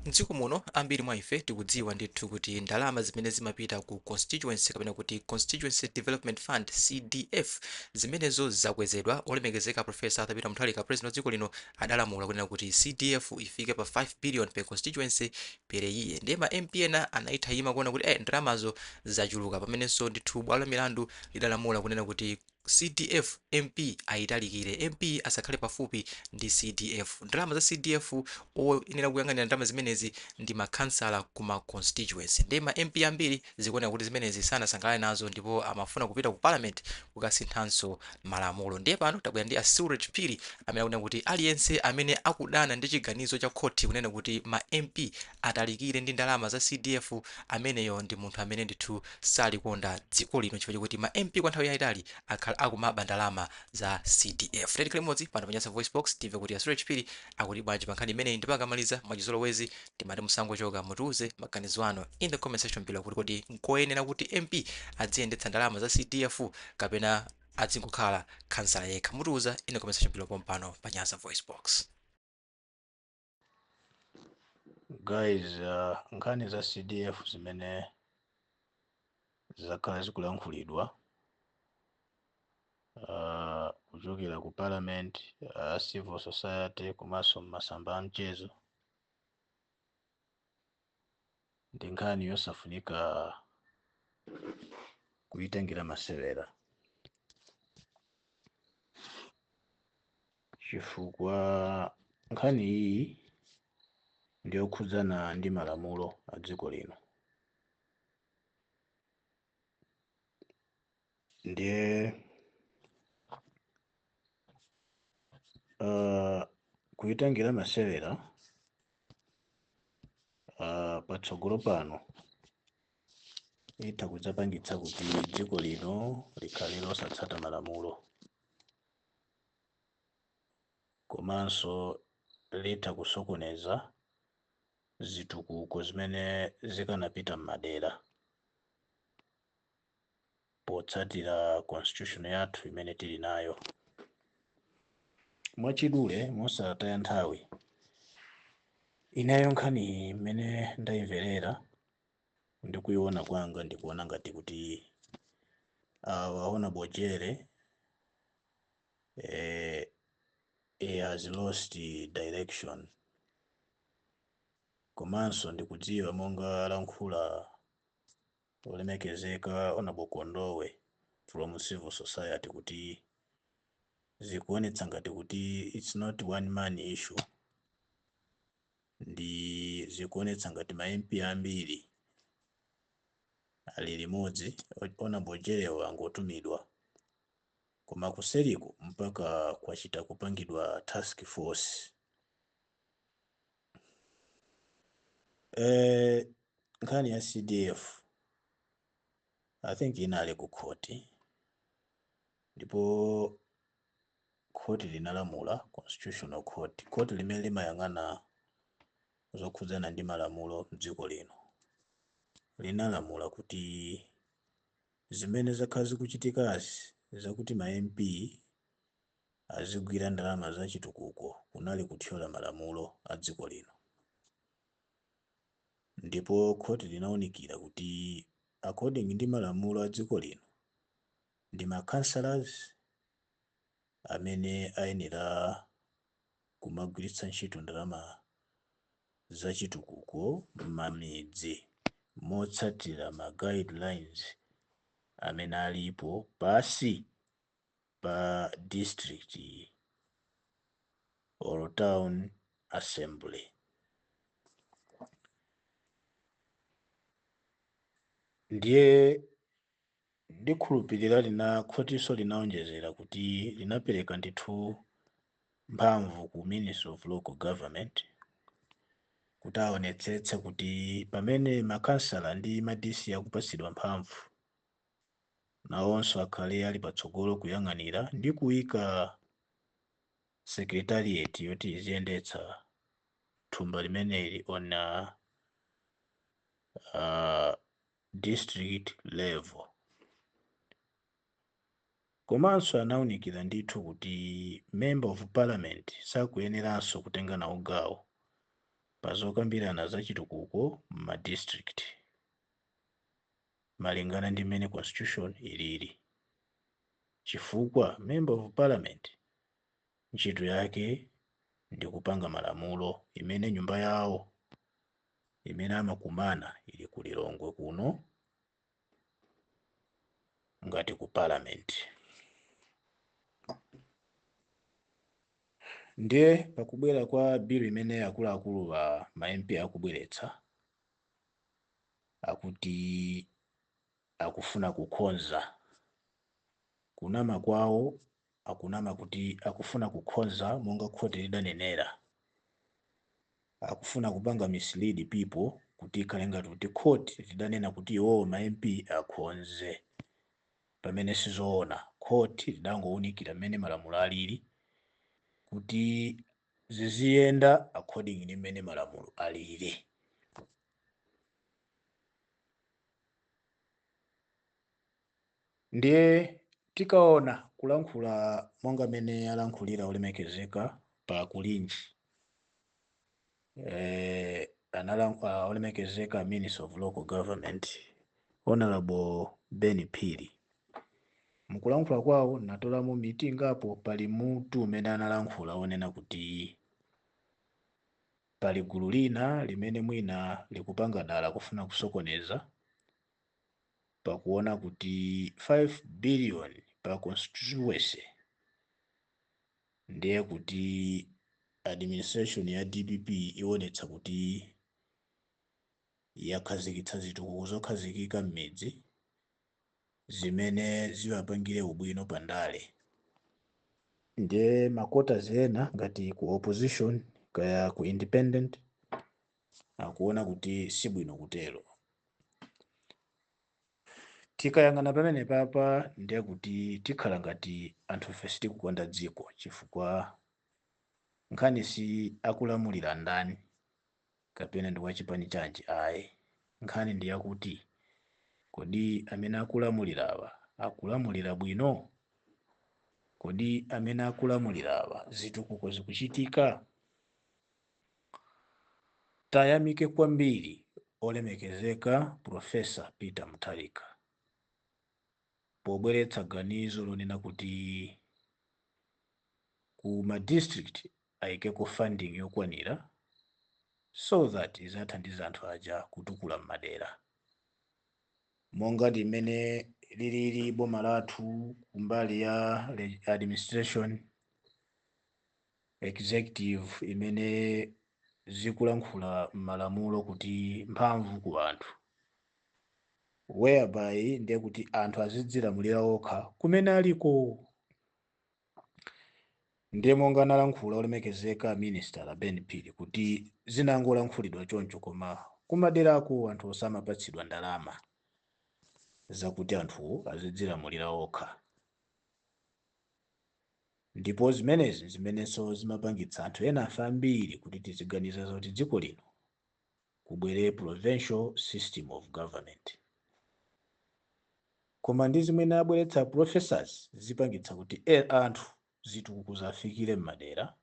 Mdziko muno ambiri mwa ife tikudziwa ndithu kuti ndalama zimene zimapita ku constituency kapena kuti Constituency Development Fund CDF zimenezo zakwezedwa. Olemekezeka Profesa Arthur Peter Mutharika, president wa dziko lino, adalamula kunena kuti CDF ifike pa 5 billion per constituency per year. Ndiye ma MP ena anaithayima kuona kuti ndalamazo zachuluka, pamenenso ndithu bwalo la milandu lidalamula kunena kuti CDF MP aitalikire, MP asakhale pafupi ndi CDF. Ndalama za CDF oyenera kuyang'anira ndalama zimenezi ndi makhansala kuma constituency. Ndi ma MP ambiri zikuoneka kuti zimenezi sanasangalale nazo ndipo amafuna kupita ku parliament kukasinthanso malamulo. Ndiye pano tabwera ndi Suraj Phiri amene akunena kuti aliyense amene akudana ndi chiganizo cha khoti kunena kuti ma MP atalikire ndi ndalama za CDF, ameneyo ndi munthu amene ndithu salikonda dziko lino, chifukwa choti ma MP kwa nthawi yayitali akhala akumaba ndalama za CDF. Tedi limodzi pano pa Nyasa Voice Box timve kuti Suraj Phiri akuti bwanji pa nkhani imeneyi. Ndipo akamaliza mwachizolowezi timati musangochoka, mutiuze maganizo anu in the comment section below kuti kodi nkoyenera kuti MP adziyendetsa ndalama za CDF kapena adzingokhala khansala yekha. Mutiuza in the comment section below pompano pa Nyasa Voice Box. Guys, nkhani za CDF zimene zakhala zikulankhulidwa kuchokera ku parliament, civil society komanso masamba a mchezo, ndi nkhani yosafunika kuitengira masewera, chifukwa nkhani iyi ndiyokhudzana ndi malamulo a dziko lino. Ndiye kuitengira masewera patsogolo pano itha kudzapangitsa kuti dziko lino likhale losatsata malamulo, komanso litha kusokoneza zitukuko zimene zikanapita m'madera potsatira constitution yathu imene tili nayo. Mwachidule mosataya nthawi, inayo nkhani imene ndayimverera ndikuiona kwanga ndikuona ngati kuti waona Bojere he has lost direction, komanso ndikudziwa monga lankhula olemekezeka Honorable Kondowe from civil society kuti zikuonetsa ngati kuti it's not one man issue, ndi zikuonetsa ngati ma MP ambiri ali limodzi. Honorable Bojere wangotumidwa koma kuseriko mpaka kwachita kupangidwa task force. Nkhani ya CDF I think inali ku khoti, ndipo khoti linalamula, constitutional court, khoti limene limayang'ana zokhudzana ndi malamulo mdziko lino, linalamula kuti zimene zakhala zikuchitikazi zakuti ma MP azigwira ndalama za chitukuko kunali kuthyola malamulo a dziko lino. Ndipo khoti linawunikira kuti according ndi malamulo a dziko lino ndi ma councillors amene ayenera kumagwiritsa ntchito ndalama za chitukuko m'mamidzi motsatira ma guidelines amene alipo pasi pa district or town assembly. Ndiye ndikhulupirira lina khotiso linaonjezera kuti linapereka ndithu mphamvu ku Ministry of Local Government kuti aonetsetse kuti pamene makansala ndi ma DC akupatsidwa mphamvu, nawonso akhale ali patsogolo kuyang'anira ndi kuyika secretariat yoti iziyendetsa thumba limeneli on district level. Komanso anawunikira ndithu kuti member of parliament sakuyeneranso kutenga nawo gawo pa zokambirana za chitukuko ma district malingana ndi mmene constitution ilili, chifukwa member of parliament ntchito yake ndi kupanga malamulo, imene nyumba yawo imene amakumana ili ku Lilongwe kuno ngati ku parliament. Ndiye pakubwera kwa bill imene akuluakulu ma MP akubweretsa, akuti akufuna kukhonza kunama kwawo, akunama kuti akufuna kukhonza monga khoti lidanenera, akufuna kupanga mislead people kuti ikhale ngati kuti khoti lidanena kuti iwo ma MP akhonze, pamene sizoona. Khoti lidangowunikira mmene malamulo alili kuti ziziyenda according ndi mmene malamulo alili. Ndiye tikaona kulankhula monga mmene alankhulira olemekezeka pa kulinji, olemekezeka Minister of Local Government Honorable Ben Pili, mukulankhula kwawo natolamo mitingapo pali mutu umene analankhula onena kuti pali gulu lina limene mwina likupanga dala kufuna kusokoneza pakuona kuti 5 billion pa constituency, ndiye kuti administration ya DPP ionetsa kuti yakhazikitsa zitukuko zokhazikika m'midzi zimene ziwapangire ubwino pandale. Ndiye makota ena ngati ku opposition kaya ku independent akuona kuti sibwino kutero. Tikayang'ana pamene papa ndiye kuti tikhala ngati anthu fesi tikukonda dziko, chifukwa nkhani si akulamulira ndani kapena ndi wachipani chanji ayi. Nkhani ndi yakuti kodi amene akulamulira awa akulamulira bwino? Kodi amene akulamulira awa zitukuko zikuchitika? Tayamike kwambiri olemekezeka Professor Peter Mutharika pobweretsa ganizo lonena kuti ku ma district ayikeko funding yokwanira so that izathandiza anthu aja kutukula m'madera. Monga limene lilili boma lathu kumbali ya administration executive imene zikulankhula malamulo kuti mphamvu ku anthu, whereby ndiye kuti anthu azidzilamulira okha kumene aliko. Ndiye monga analankhula olemekezeka Minister Ben Pili kuti zinangolankhulidwa choncho, koma kumaderako anthu osamapatsidwa ndalama zakuti anthu azidzilamulira okha. Ndipo zimenenso zimapangitsa anthu ena afa ambiri kuti tiziganiza zoti dziko lino kubwere provincial system of government. Koma ndi zimene abweretsa professors zipangitsa kuti anthu zitukuko zafikire m'madera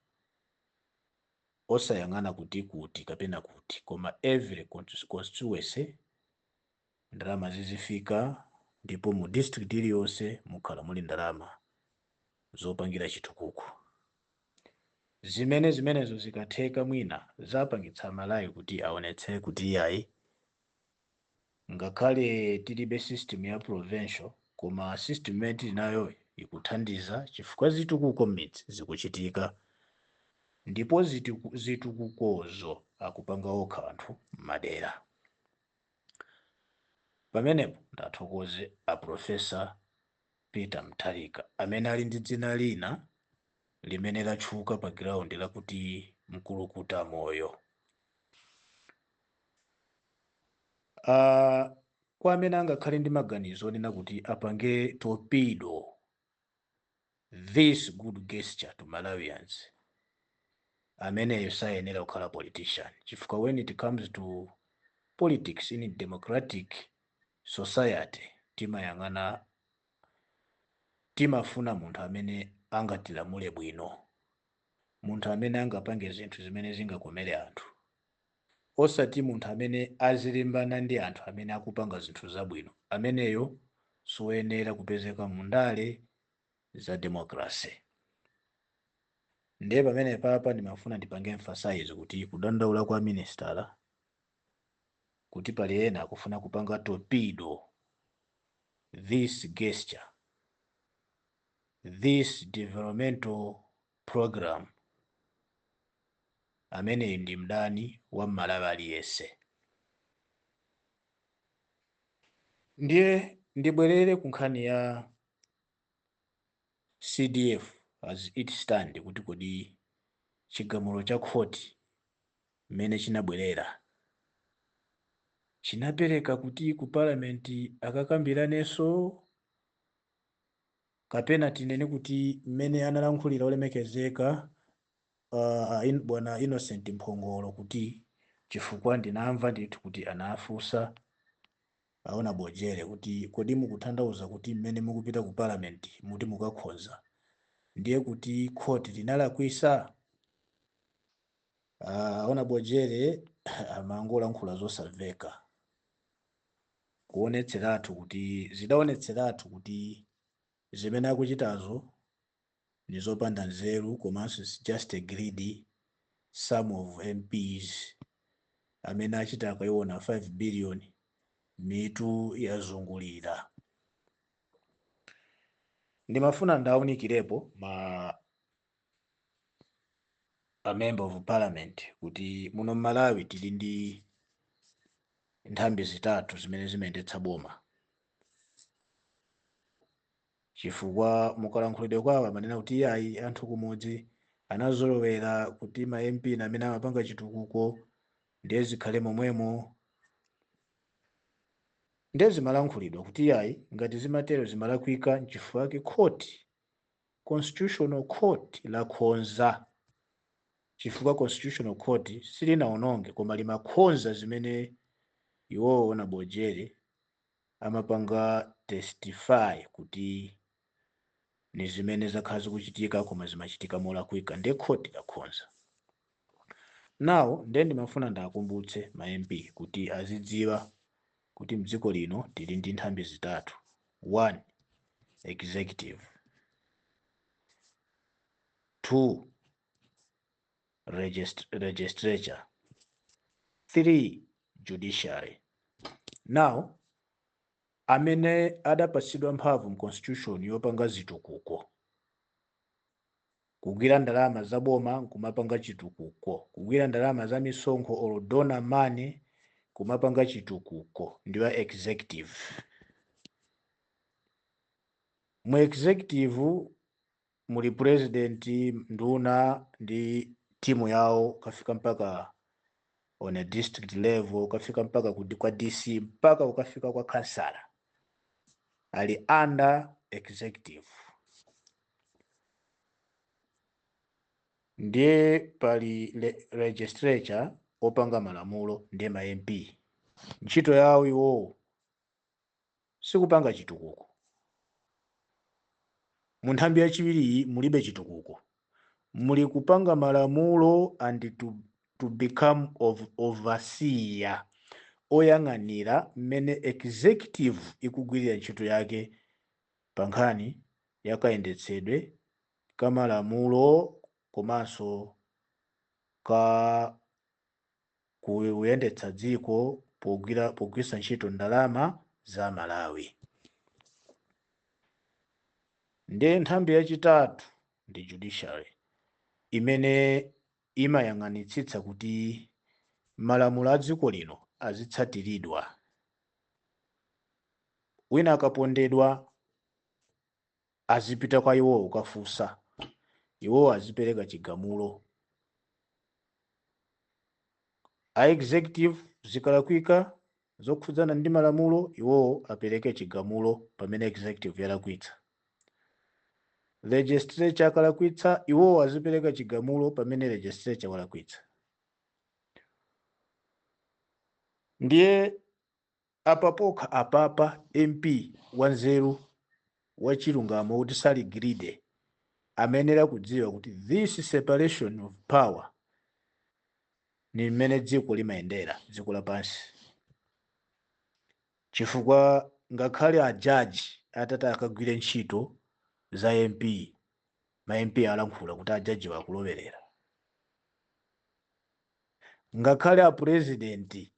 osayang'ana kuti kapena kuti, koma every constituency ndalama zizifika, ndipo mu district iliyonse mukhala muli ndalama zopangira chitukuko. Zimenezo zikatheka mwina zapangitsa malayi kuti aonetse kuti yayi ngakhale tilibe system ya provincial, koma system imene nayo ikuthandiza chifukwa zitukuko m'midzi zikuchitika, ndipo zitukukozo akupanga okha anthu m'madera. Pamenepo ndathokoze a Professor Peter Mutharika amene ali ndi dzina lina limene latchuka pa ground lakuti mkulukuta moyo. Kwa amene angakhale ndi maganizo onena kuti apange torpedo this good gesture to Malawians, ameneyo sayenera kukhala politician, chifukwa when it comes to politics in democratic society timafuna munthu amene angatilamule bwino, munthu amene angapange zinthu zimene zingakomere anthu. osati munthu amene azilimbana ndi anthu amene akupanga zinthu zabwino. Ameneyo siwoyenera kupezeka mu ndale za democracy. Ndiye pamene papa ndimafuna ndipange emphasize kuti kudandaula kwa ministala kuti pali ena akufuna kupanga torpedo this gesture, this developmental program, amene ndi mdani wa Malawi aliyense. Ndiye ndibwerere ku nkhani ya CDF as it stand kuti kodi chigamulo cha khoti mmene chinabwerera chinapereka kuti ku parliament akakambiranenso, kapena tinene kuti mmene analankhulira olemekezeka bwana Innocent Mphongolo kuti chifukwa ndinamva ndithu kuti anafunsa aona Bojere kuti kodi mukutanthauza kuti mmene mukupita ku parliament muti mukakhonza ndiye kuti khoti linalakwisa? Aona Bojere amangolankhula zosamveka, kuonetseratu kuti zidaonetseratu kuti zimene akuchitazo ni zopanda nzeru, komanso just a greedy some of MPs amene achita akaiona 5 billion mitu yazungulira. Ndimafuna ndaunikirepo a member of parliament kuti muno Malawi tili ndi nthambi zitatu zimene zimayendetsa boma. Chifukwa mukalankhulidwe kwawo amanena kuti ayi anthu kumudzi anazolowera kuti ma MP amene amapanga chitukuko ndiye zikhale momwemo. Ndiye zimalankhulidwa kuti ayi ngati zimatero zimalakwika nchifukwa khoti, constitutional court lakhonza. Chifukwa constitutional court silinaononge koma limakhonza zimene iwowo na Bojere amapanga testify kuti ni zimene zakhala zikuchitika koma zimachitika molakwika, ndiye khoti lakhonza. Now ndiye ndimafuna ndakumbutse ma MP kuti azidziwa kuti mdziko lino tili ndi nthambi zitatu: 1 executive, 2 legislature, 3 judiciary. Now amene adapatsidwa mphamvu mu constitution yopanga zitukuko, kugwira ndalama za boma kumapanga chitukuko, kugwira ndalama za misonkho or donor money kumapanga chitukuko, ndiwa executive. Mu executive muli president, nduna ndi timu yawo, kafika mpaka on a district level, kafika mpaka kwa DC, mpaka ukafika kwa kansala, ali under executive. Ndiye pali legislature opanga malamulo ndiye ma MP. Ntchito yawo iwo sikupanga chitukuko. Mu nthambi yachiwiri mulibe chitukuko, muli kupanga malamulo and to become overseer, oyang'anira mmene executive ikugwirira ntchito yake pa nkhani yakayendetsedwe ka malamulo komanso ka kuyendetsa dziko pogwiritsa ntchito ndalama za Malawi. Ndiye nthambi yachitatu ndi judiciary, imene imayang'anitsitsa kuti malamulo a dziko lino azitsatiridwa. Wina akapondedwa azipita kwa iwo ukafunsa, iwo azipereka chigamulo. A executive zikalakwika zokhudzana ndi malamulo, iwo apereke chigamulo pamene executive yalakwitsa. Legislature akalakwitsa, iwo azipereka chigamulo pamene legislature walakwitsa. Ndiye apapokha apapa MP wanzeru wachilungamo kuti sali greedy amenera kudziwa kuti this separation of power ni mmene dziko limayendera, dziko lapansi. Chifukwa ngakhale ajaji atati akagwire ntchito za MP, ma MP alankhula kuti ajaji akulowerera. Ngakhale a president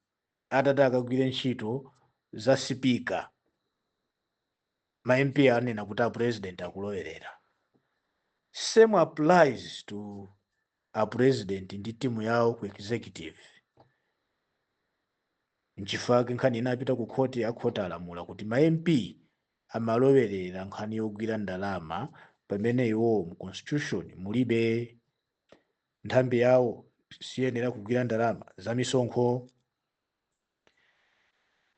atati akagwire ntchito za speaker, ma MP anena kuti a president akulowerera. Same applies to a president ndi timu yawo ku executive. Nchifukwa nkhani inapita ku khoti, akhoti alamula kuti ma MP amalowerera nkhani yogwira ndalama pamene iwo mu constitution mulibe. Nthambi yawo siyenera kugwira ndalama za misonkho,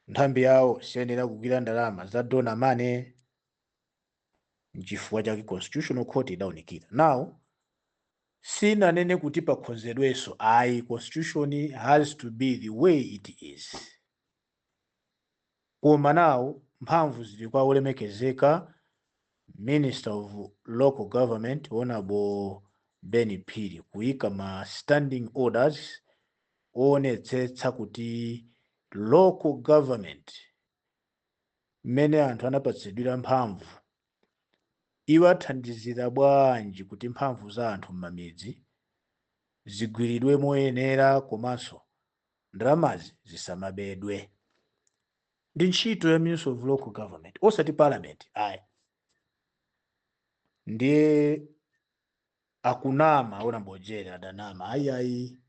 nthambi yawo siyenera kugwira ndalama za donor money. Nchifukwa chake constitutional court idawunikira. Now sinanene kuti pakhozedwenso ayi, constitution has to be the way it is. Koma nawo mphamvu zili kwa olemekezeka Minister of Local Government Honorable Benny Phiri kuyika ma standing orders onetsetsa kuti local government mmene anthu anapatsidwira mphamvu iwathandizira bwanji kuti mphamvu za anthu m'mamidzi zigwiridwe moyenera komanso ndalamazi zisamabedwe. Ndi ntchito ya Minister of Local Government, osati Parliament. Ayi, ndiye akunama onambojera adanama. Ayi,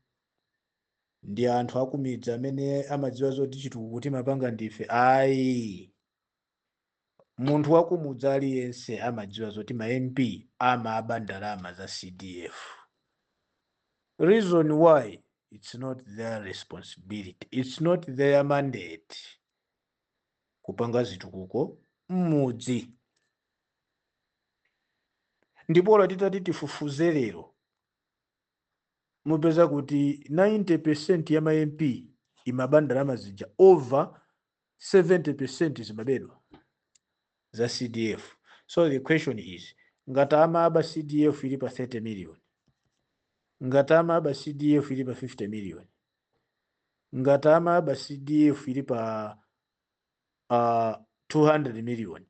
ndi anthu akumidzi amene amadziwa zoti chitukuko timapanga ndife. Ayi, munthu wakumudzi aliyense amadziwa zoti ma MP amaba ndalama za CDF. Reason why it's not their responsibility, it's not their mandate kupanga zitukuko m'mudzi. Ndipo latitati tifufuze lero mupeza kuti 90% ya ma MP imaba ndalama zija, over 70% zimabedwa za CDF. So the question is, ngati amaba CDF ili pa 30 million, ngati amaba CDF ili pa 50 million, ngati amaba CDF ili pa 200 million,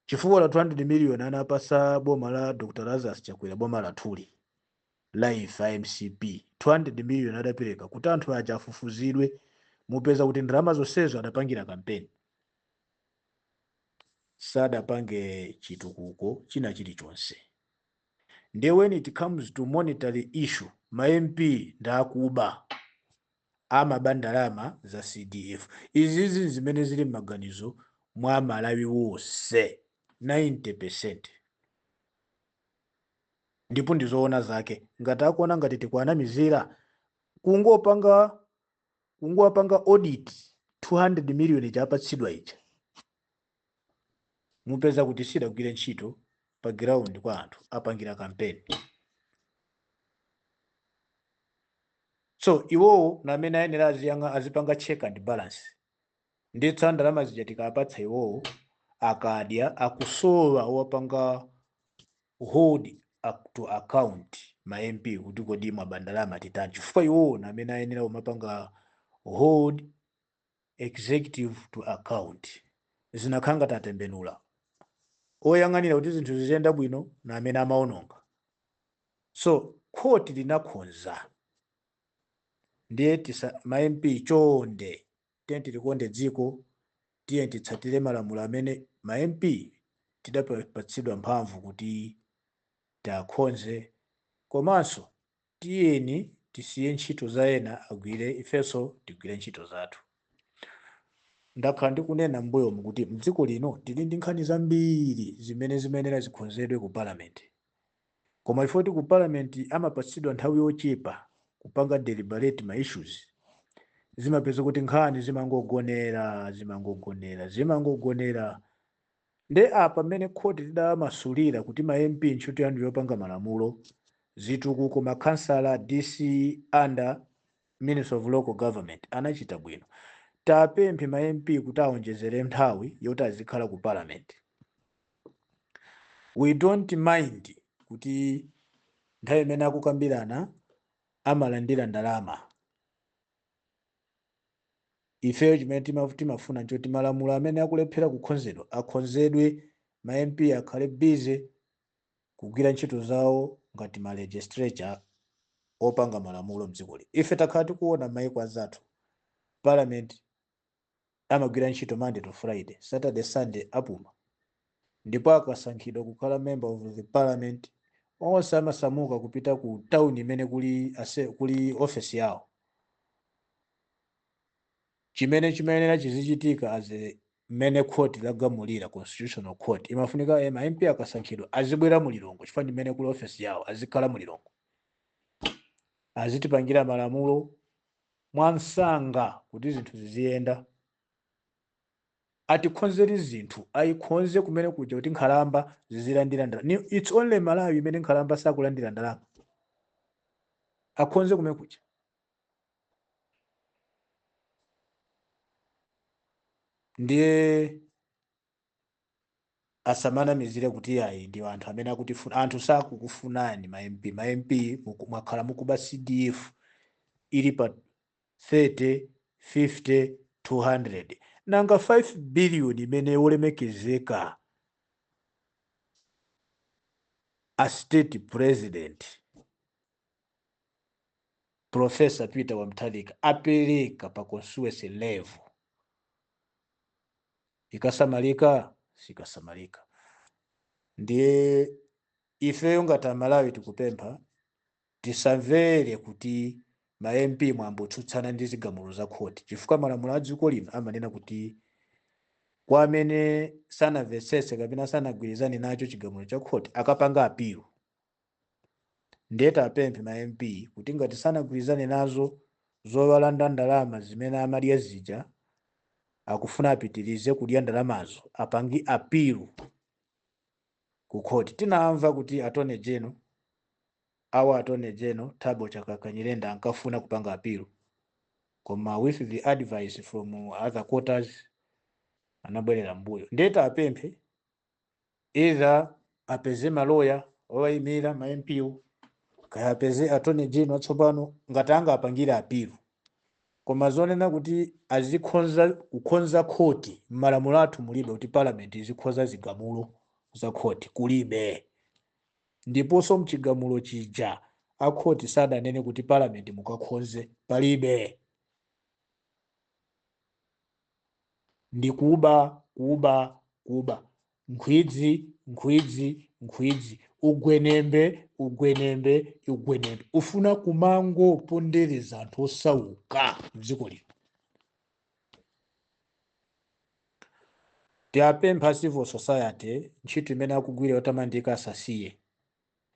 chifukwa la 200 million anapasa boma la Dr. Lazarus Chakwera, boma la Thuli Life IMCP 200 million adapereka kuti anthu aja afufuzidwe. Mupeza kuti ndalama zonsezo adapangira kampeni, sadapange chitukuko china chilichonse. Ndiye when it comes to monetary issue, ma MP ndakuba amaba ndalama za CDF. Izizi zimene zili m'maganizo mwa Malawi wonse 90%. Ndipo ndizoona zake. Ngati akuona ngati tikwanamizira kungopanga audit 200 million chapatsidwa ichi, mupeza kuti sidagwire ntchito pa ground kwa anthu apangira campaign. So iwowo namene ayenera azipanga check and balance. Nditsa ndalama zija tikapatsa iwowo akadya akusowa wapanga hold up to account ma MP kuti kodi mwabandalama titani. Chifukwa iwowo namene ayenera umapanga hold executive to account. Zinakhanga tatembenula oyang'anira kuti zinthu zizenda bwino na amene amaononga. So court linakhonza. Ndiye ma MP chonde tenti likonde dziko, tiye titsatire malamulo amene ma MP tidapatsidwa mphamvu kuti takhonze. Komanso tiyeni tisiye ntchito za ena agwire, ifenso tigwire ntchito zathu. Ndakhala ndikunena mbuyo mukuti mdziko lino tili ndi nkhani zambiri zimene zikhonzedwe ku Parliament. Koma ifoti ku Parliament amapatsidwa nthawi yochepa kupanga deliberate ma issues, zimapeza kuti nkhani zimangogonera. Nde apa mmene khoti lidamasulira kuti ma MP ntchito yanu yopanga malamulo, zitukuko, makhansala, DC under Minister of Local Government anachita bwino. Tapemphe ma MP kuti aonjezere nthawi yoti azikhala ku Parliament. We don't mind kuti nthawi imene akukambirana amalandira ndalama ifeyo chimene timafuna nchoti malamulo amene akulephera kukhonzedwa akhonzedwe, ma MP akhale busy kugwira ntchito zawo ngati ma legislature opanga malamulo mdziko lino. Ife takhala tikuona maiko anzathu parliament amagwira ntchito Monday to Friday, Saturday Sunday apuma, ndipo akasankhidwa kukhala member of the parliament onse amasamuka kupita ku town imene kuli office yawo. Chimene chimayenera chizichitika as mmene court lagamulira, constitutional court, imafunika ma MP akasankhidwa azibwera mulilongo chifukwa chimene kuli office yawo, azikhala mulilongo, azitipangira malamulo mwansanga kuti zinthu ziziyenda. Atikhonzeri zinthu ayikhonze kumene kuja kuti nkhalamba zizilandira ndalama. It's only Malawi imene nkhalamba sakulandira ndalama, akhonze kumene kuja. Ndiye asamana mizire kuti ayi ndi anthu amene akutifuna, anthu sakukufunani ma MP mwakhala mukuba CDF ili pa 30, 50, 200 nanga 5 billion imene wolemekezeka a state president Professor Peter Wamtalika apereka pa constituency level, ikasamalika sikasamalika. Ndiye ifeyo ngati Malawi tikupempha tisamvere kuti ma MP mwambotsutsana ndi zigamulo za khoti, chifukwa malamulo a dziko lino amanena kuti kwa amene sanamvetsetse kapena sanagwirizane nacho chigamulo cha khoti akapanga apilu. Ndiye tapemphe ma MP kuti ngati sanagwirizane nazo zowalanda ndalama zimene amadya zija, akufuna apitirize kudya ndalamazo, apangi apilu ku khoti. Tinamva kuti Attorney General Thabo Chakaka Nyirenda ankafuna kupanga apilu, koma with the advice from other quarters anabwerera mbuyo. Ndiye tapemphe either apeze maloya owayimira ma MP, kaya apeze Attorney General tsopano ngati anga apangira apilu. Koma zonena kuti kukhonza khoti m'malamulo athu mulibe kuti parliament izikhonza zigamulo za khoti, kulibe. Ndiponso mchigamulo chija akhoti sadanene kuti parliament mukakhonze, palibe. Ndi kuba nkhwidzi ugwenembe ufuna kumango pondereza anthu osauka mdziko lino. Tiapempha civil society ntchito imene akugwira yotamandika asasiye.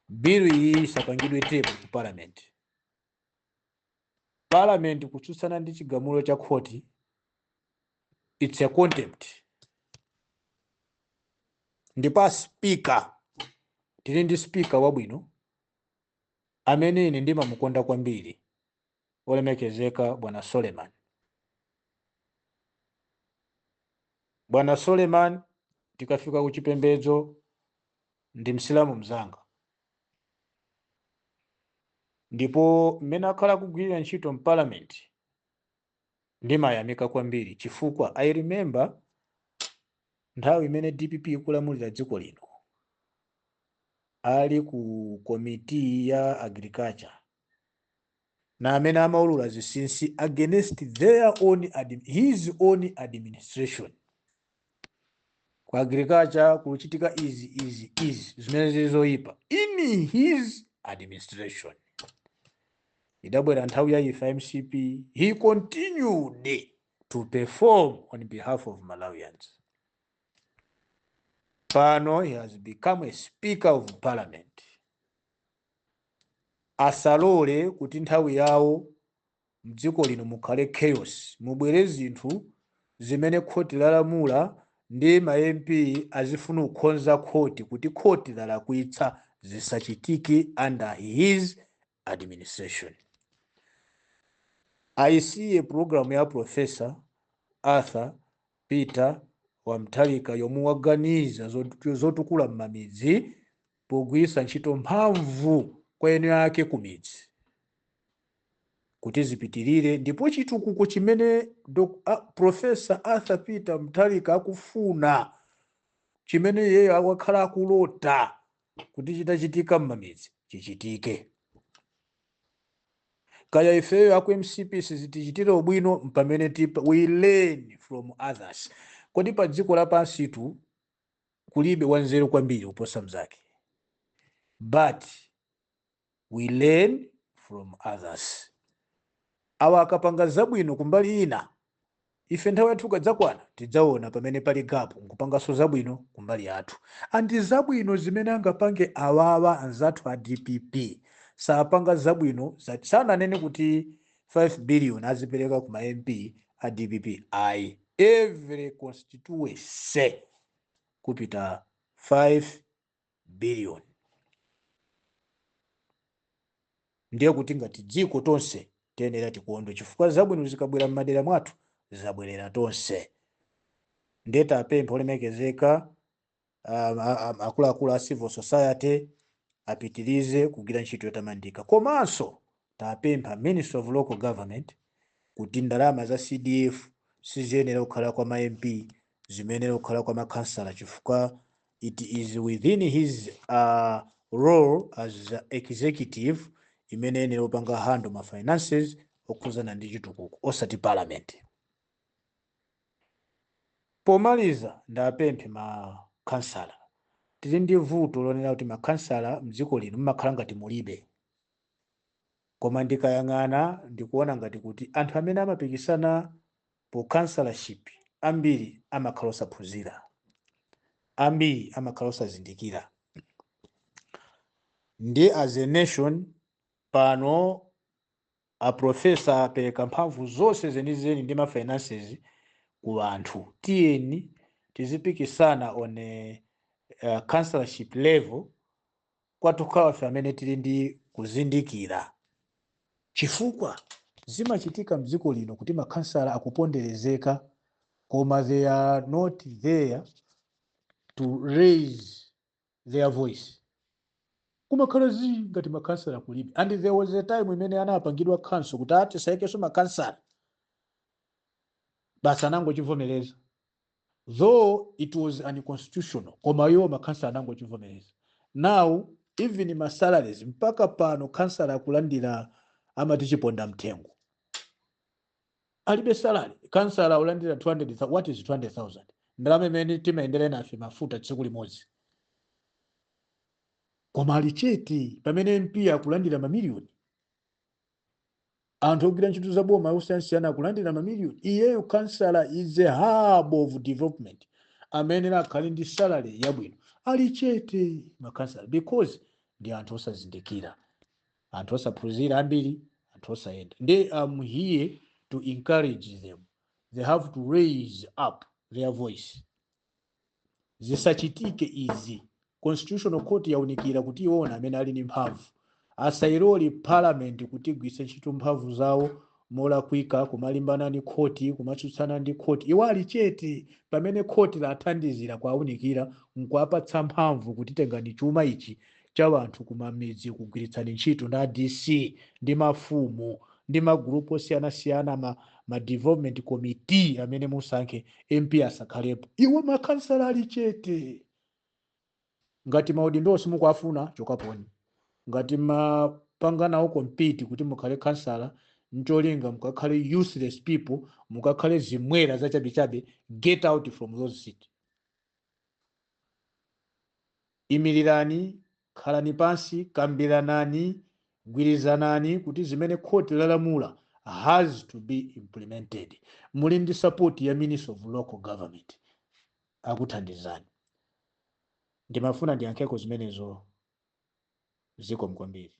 Bill iyi isapangidwe tepo ku parliament kutsutsana ndi chigamulo cha khoti, it's a contempt. Ndipo speaker, tili ndi speaker wabwino amene ine ndimamukonda kwambiri, olemekezeka Bwana Soleman. Bwana Soleman tikafika kuchipembedzo ndi msilamu mzanga, ndipo mmene akhala kugwirira ntchito m'parliament ndimayamika kwambiri, chifukwa I remember nthawi imene DPP ikulamulira dziko lino ali ku committee ya agriculture, na amene amaulula zinsinsi against his own administration. Kwa agriculture kuchitika izi zimene zizoyipa in his administration. Idabwera nthawi ya ifa MCP, he continued to perform on behalf of Malawians. Pano he has become a speaker of parliament. Asalole kuti nthawi yawo mdziko lino mukhale chaos, mubwere zinthu zimene khoti lalamula ndi ma MP azifuna kukhonza khoti kuti khoti lalakwitsa zisachitike under his administration. I see a program ya Professor Arthur Peter Wamtalika yomuwaganiza zotukula m'mamidzi pogwiritsa ntchito mphamvu kwa eni ake ku midzi. kuti zipitirire, ndipo chitukuko chimene Profesa Arthur Peter Mutharika akufuna, chimene yeye akakhala akulota kuti chitachitika m'mamidzi chichitike. Kaya ifeyo aku MCPC tichitire ubwino pamene we learn from others. Kodi pa dziko lapansitu kulibe wanzeru kwambiri kuposa mzake, but we learn from others. Awa akapanga zabwino kumbali ina, ife nthawi yathu ikadzakwana tidzaona pamene pali gapu nkupanganso zabwino kumbali yathu. Andi zabwino zimene angapange awawa anzathu a DPP sapanga zabwino sananene kuti 5 billion azipereka ku ma MP a DPP. Ayi, every constituency kupita 5 billion. Ndiye kuti ngati dziko tonse tiyenera tikondwe chifukwa zabwino zikabwera m'madera mwathu zabwerera tonse. Ndiye tapempha olemekezeka akuluakulu a civil society apitirize kugwira ntchito yotamandika. Komanso tapempha Ministry of Local Government kuti ndalama za CDF siziyenera kukhala kwa ma MP, zimenera kukhala kwa makansala chifukwa it is within his role as executive imene yenera kupanga handle ma finances okhuzana ndi chitukuko osati parliament. Pomaliza ndapemphe makansala, tili ndi vuto lonena kuti makansala mdziko lino mmakhala ngati mulibe, koma ndikayang'ana ndikuona ngati kuti anthu amene amapikisana po councilorship ambiri amakhala osaphunzira, ambiri amakhala osazindikira. Ndi as a nation pano a profesa apereka mphamvu zonse zenizeni ndi ma finances ku anthu. Tiyeni tizipikisana on a councilorship level kwatukhawafe amene tili ndi kuzindikira, chifukwa zimachitika mdziko lino kuti makansala akuponderezeka koma they are not there to raise their voice. Kumakhala ngati makansala kulibe. And there was a time imene anapangidwa council kuti ati saikeso makansala basi anangochivomereza, though it was unconstitutional, koma yo makansala anangochivomereza. Now even ma salaries mpaka pano kansala akulandira amati chiponda mtengo alibe salary. Kansala ulandira 200,000. What is 200,000? Ndalama imene timaendera nafe mafuta tsiku limodzi. Koma alicheti pamene MP akulandira mamiliyoni, anthu ogwira ntchito za boma osiyanasiyana akulandira mamiliyoni. Iyeyo kansala is a hub of development amene akhali ndi salary yabwino. Alichete makansala because ndi anthu osazindikira, anthu osaphunzira ambiri, anthu osayenda. I'm here to encourage them. They have to raise up their voice. Zisachitike izi. Constitutional Court yaunikira kuti iwona amene ali ndi mphamvu asairoli parliament kuti igwiritse ntchito mphamvu zawo molakwika kumalimbana ndi khoti, kumatsutsana ndi khoti. Iwo alichete pamene khoti lathandizira kwaunikira nkuapatsa mphamvu kuti tengani chuma ichi cha anthu kumamidzi kugwiritsani ntchito na DC ndi mafumu ndi magrupu osiyanasiyana ma development committee amene musankhe MP asakhalepo. Iwo makansala alichete. Ngati maudindo simukuafuna chokaponi, ngati mapanganawo compete kuti mukhale kansala ncholinga mukakhale useless people, mukakhale zimwera zachabechabe, get out from those seats. Imirirani, khalani pansi, kambiranani, gwirizanani kuti zimene khoti lalamula has to be implemented. Muli ndi support ya Ministry of Local Government akuthandizani. Ndimafuna ndiyankheko zimenezo ziko mkwambiri.